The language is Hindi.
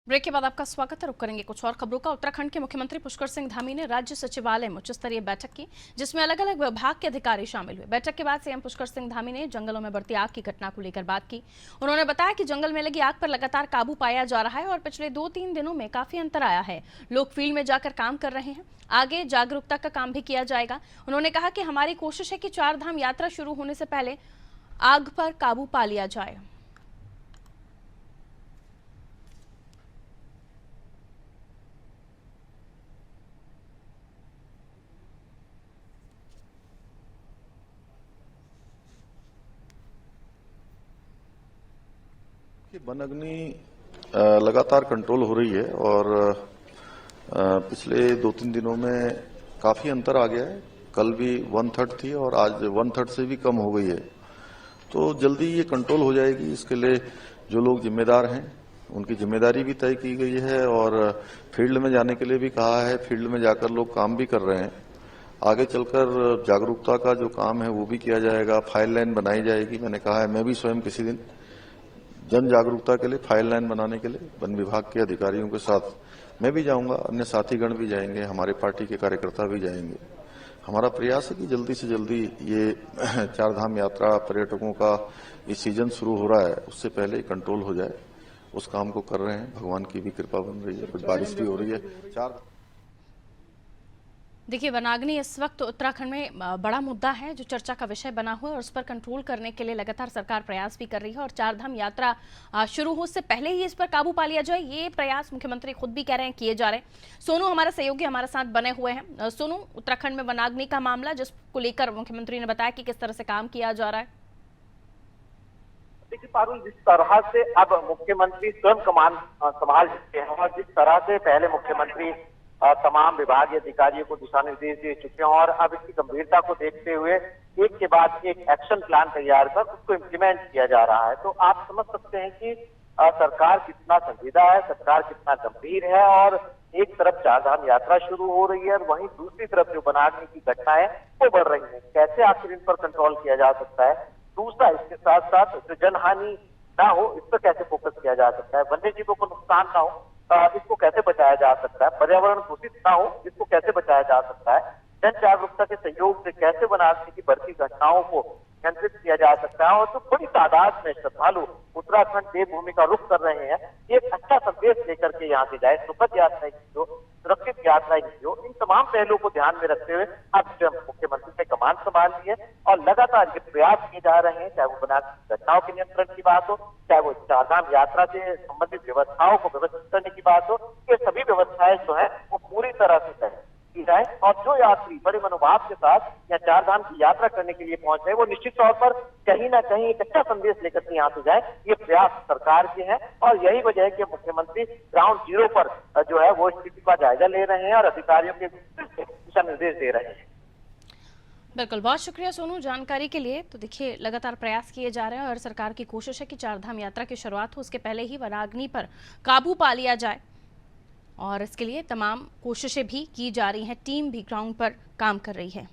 ब्रेक के बाद आपका स्वागत है। रुक करेंगे कुछ और खबरों का। उत्तराखंड के मुख्यमंत्री पुष्कर सिंह धामी ने राज्य सचिवालय में उच्च स्तरीय बैठक की, जिसमें अलग अलग विभाग के अधिकारी शामिल हुए। बैठक के बाद सीएम पुष्कर सिंह धामी ने जंगलों में बढ़ती आग की घटना को लेकर बात की। उन्होंने बताया कि जंगल में लगी आग पर लगातार काबू पाया जा रहा है और पिछले 2-3 दिनों में काफी अंतर आया है। लोग फील्ड में जाकर काम कर रहे हैं। आगे जागरूकता का काम भी किया जाएगा। उन्होंने कहा कि हमारी कोशिश है कि 4 धाम यात्रा शुरू होने से पहले आग पर काबू पा लिया जाए। वन अग्नि लगातार कंट्रोल हो रही है और पिछले 2-3 दिनों में काफी अंतर आ गया है। कल भी 1/3 थी और आज 1/3 से भी कम हो गई है। तो जल्दी ये कंट्रोल हो जाएगी। इसके लिए जो लोग जिम्मेदार हैं उनकी जिम्मेदारी भी तय की गई है और फील्ड में जाने के लिए भी कहा है। फील्ड में जाकर लोग काम भी कर रहे हैं। आगे चलकर जागरूकता का जो काम है वो भी किया जाएगा। फायर लाइन बनाई जाएगी। मैंने कहा है मैं भी स्वयं किसी दिन जन जागरूकता के लिए फायर लाइन बनाने के लिए वन विभाग के अधिकारियों के साथ मैं भी जाऊंगा, अन्य साथीगण भी जाएंगे, हमारे पार्टी के कार्यकर्ता भी जाएंगे। हमारा प्रयास है कि जल्दी से जल्दी ये 4 धाम यात्रा पर्यटकों का ये सीजन शुरू हो रहा है उससे पहले कंट्रोल हो जाए। उस काम को कर रहे हैं। भगवान की भी कृपा बन रही है, कुछ बारिश भी हो रही है। देखिए, वनाग्नि इस वक्त उत्तराखंड में बड़ा मुद्दा है जो चर्चा का विषय बना हुआ है और उस पर कंट्रोल करने के लिए लगातार सरकार प्रयास भी कर रही है और 4 धाम यात्रा शुरू हो उससे पहले ही इस पर काबू पा लिया जाए, ये प्रयास मुख्यमंत्री खुद भी कह रहे हैं किए जा रहे हैं। सोनू हमारा सहयोगी हमारे साथ बने हुए हैं। सोनू, उत्तराखंड में वनाग्नि का मामला जिसको लेकर मुख्यमंत्री ने बताया कि किस तरह से काम किया जा रहा है। देखिए पारुल, जिस तरह से अब मुख्यमंत्री स्वयं कमान संभाल चुके हैं और जिस तरह से पहले मुख्यमंत्री तमाम विभागीय अधिकारियों को दिशा निर्देश दे चुके हैं और अब इसकी गंभीरता को देखते हुए एक के बाद एक एक्शन प्लान तैयार कर उसको इम्प्लीमेंट किया जा रहा है, तो आप समझ सकते हैं कि सरकार कितना संजीदा है, सरकार कितना गंभीर है। और एक तरफ 4 धाम यात्रा शुरू हो रही है और वहीं दूसरी तरफ जो वनाग्नि की घटनाएं वो बढ़ रही है। कैसे आखिर इन पर कंट्रोल किया जा सकता है? दूसरा, इसके साथ साथ जो जनहानि ना हो इस पर कैसे फोकस किया जा सकता है? वन्य जीवों को नुकसान ना हो इसको कैसे बचाया जा सकता है? पर्यावरण दूषित ना हो इसको कैसे बचाया जा सकता है? जन जागरूकता के सहयोग से कैसे वनाग्नि की बढ़ती घटनाओं को नियंत्रित किया जा सकता है? और जो बड़ी तादाद में श्रद्धालु उत्तराखंड देवभूमि का रुख कर रहे हैं, एक अच्छा संदेश लेकर के यहाँ से जाए, सुखद यात्रा की हो, सुरक्षित यात्रा की हो, इन तमाम पहलुओं को ध्यान में रखते हुए अब जब मुख्यमंत्री ने कमान संभाल ली है और लगातार ये प्रयास किए जा रहे हैं, चाहे वो वनाग्नि घटनाओं के नियंत्रण की बात हो, चाहे वो 4 धाम यात्रा से संबंधित व्यवस्थाओं को व्यवस्थित करने की बात हो, ये सभी व्यवस्थाएं जो है वो पूरी तरह से तय की जाए और जो यात्री बड़े मनोभाव के साथ या 4 धाम की यात्रा करने के लिए पहुंच रहे, वो निश्चित तौर पर कहीं ना कहीं एक अच्छा संदेश लेकर के यहाँ से जाए। ये प्रयास सरकार के हैं और यही वजह है कि मुख्यमंत्री ग्राउंड जीरो पर जो है वो स्थिति का जायजा ले रहे हैं और अधिकारियों के दिशा निर्देश दे रहे हैं। बिल्कुल, बहुत शुक्रिया सोनू जानकारी के लिए। तो देखिए, लगातार प्रयास किए जा रहे हैं और सरकार की कोशिश है कि 4 धाम यात्रा की शुरुआत हो उसके पहले ही वनाग्नि पर काबू पा लिया जाए और इसके लिए तमाम कोशिशें भी की जा रही हैं। टीम भी ग्राउंड पर काम कर रही है।